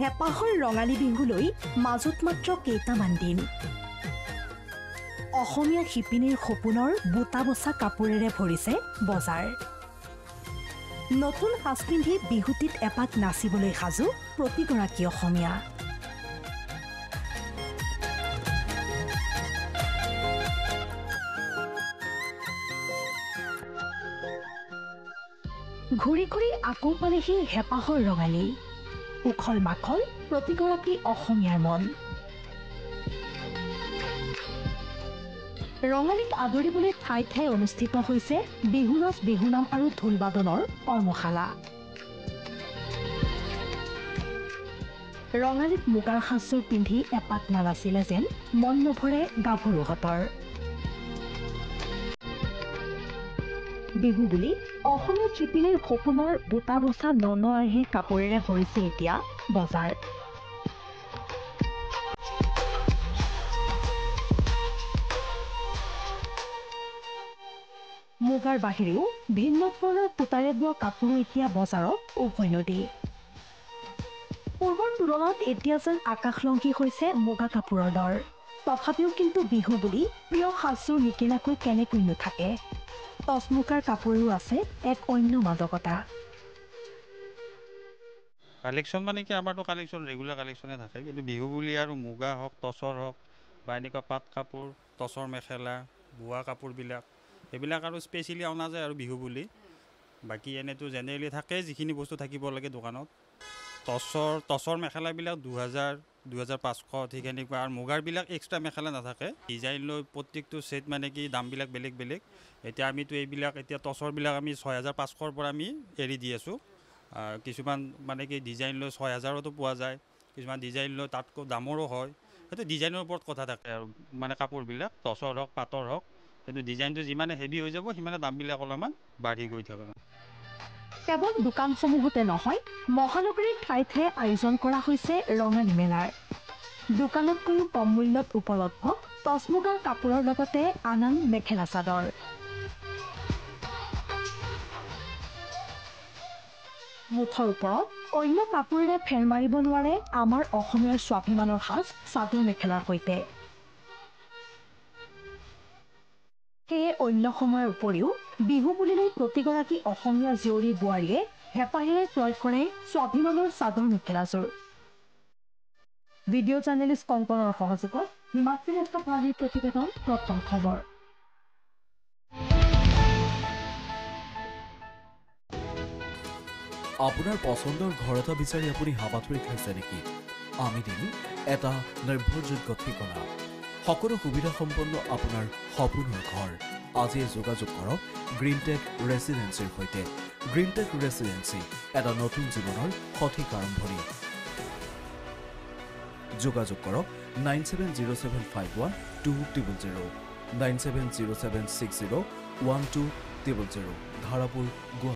হেঁপাহৰ ৰঙালী বিহুলৈ মাজত মাত্ৰ কেইটামান দিন। অসমীয়া শিপিনীৰ সপোনৰ বুটা বচা কাপোৰেৰে ভৰিছে বজাৰ। নতুন সাজ পিন্ধি বিহুটিত এপাক নাচিবলৈ সাজু প্ৰতিগৰাকী অসমীয়া। ঘূৰি ঘূৰি আকৌ পালেহি হেঁপাহৰ ৰঙালী। উখল মাখল প্ৰতিগৰাকী অসমীয়াৰ মন। ৰঙালীক আদৰিবলৈ ঠাই ঠাই অনুষ্ঠিত হৈছে বিহু নাচ, বিহুনাম আৰু ঢোল বাদনৰ কৰ্মশালা। ৰঙালীত মুগাৰ সাজযোৰ পিন্ধি এপাক নানাচিলে যেন মন নভৰে গাভৰুহঁতৰ। বিহু বুলি অসমীয়া শিপিনীৰ সপোনৰ বুটা বচা ননআৰ্হি কাপোৰেৰে ভৰিছে এতিয়া বজাৰ। মুগাৰ বাহিৰেও ভিন্ন ধৰণৰ সূতাৰে বোৱা কাপোৰো এতিয়া বজাৰত উভৈনদী। পূৰ্বৰ তুলনাত এতিয়া যেন আকাশলংঘী হৈছে মুগা কাপোৰৰ দৰ। তথাপিও কিন্তু বিহু বুলি প্ৰিয় সাজযোৰ নিকিনাকৈ কেনেকৈনো থাকে। টচমুগাৰ কাপোৰো আছে এক অন্য মাদকতা। কালেকশ্যন মানে কি, আমাৰতো কালেকশ্যন ৰেগুলাৰ কালেকশ্যনে থাকে, কিন্তু বিহু বুলি আৰু মুগা হওক, টচৰ হওক বা এনেকুৱা পাট কাপোৰ, টচৰ মেখেলা, বোৱা কাপোৰবিলাক সেইবিলাক আৰু স্পেচিয়েলি অনা যায় আৰু বিহু বুলি। বাকী এনেতো জেনেৰেলি থাকেই যিখিনি বস্তু থাকিব লাগে দোকানত। টচৰ মেখেলাবিলাক 2000, 2500 ঠিক এনেকুৱা, আৰু মুগাৰবিলাক এক্সট্ৰা মেখেলা নাথাকে। ডিজাইন লৈ প্ৰত্যেকটো ছেট মানে কি দামবিলাক বেলেগ বেলেগ। এতিয়া আমিতো এইবিলাক এতিয়া টচৰবিলাক আমি 6500ৰ পৰা আমি এৰি দি আছোঁ। কিছুমান মানে কি ডিজাইন লৈ 6000তো পোৱা যায়, কিছুমান ডিজাইন লৈ তাতকৈ দামৰো হয়। সেইটো ডিজাইনৰ ওপৰত কথা থাকে আৰু মানে কাপোৰবিলাক টচৰ হওক, পাটৰ হওক, সেইটো ডিজাইনটো যিমানে হেভি হৈ যাব সিমানে দামবিলাক অলপমান বাঢ়ি গৈ থাকে। কেৱল দোকানসমূহতে নহয়, মহানগৰীৰ ঠাই ঠাই আয়োজন কৰা হৈছে ৰঙালী মেলাৰ। দোকানতকৈও কম মূল্যত উপলব্ধ টচমুগাৰ কাপোৰৰ লগতে আন আন মেখেলা চাদৰ। মুঠৰ ওপৰত অন্য কাপোৰেৰে ফেৰ মাৰিব নোৱাৰে আমাৰ অসমীয়াৰ স্বাভিমানৰ সাজ চাদৰ মেখেলাৰ সৈতে। সেয়ে অন্য সময়ৰ উপৰিও বিহু বুলিলেই প্ৰতিগৰাকী অসমীয়া জীয়ৰী বোৱাৰীয়ে হেঁপাহেৰে ক্ৰয় কৰে স্বাভিমানৰ চাদৰ মেখেলাযোৰ। ভিডিঅ' জাৰ্নেলিষ্ট কংকনৰ সহযোগত হিমাশ্ৰী মুস্তাফাৰ প্ৰতিবেদন, প্ৰথম খবৰ। আপোনাৰ পচন্দৰ ঘৰ এটা বিচাৰি আপুনি হাবাথুৰি খাইছে নেকি? আমি দিম এটা নিৰ্ভৰযোগ্য ঠিকনা। সকলো সুবিধা সম্পন্ন আপোনাৰ সপোনৰ ঘৰ। আজিয়ে যোগাযোগ কৰক গ্ৰীণটেক ৰেচিডেঞ্চিৰ সৈতে। গ্ৰীণটেক ৰেচিডেঞ্চি এটা নতুন জীৱনৰ সঠিক আৰম্ভণি। যোগাযোগ কৰক 9707512000, 9707601200, ধাৰাপুৰ, গুৱাহাটী।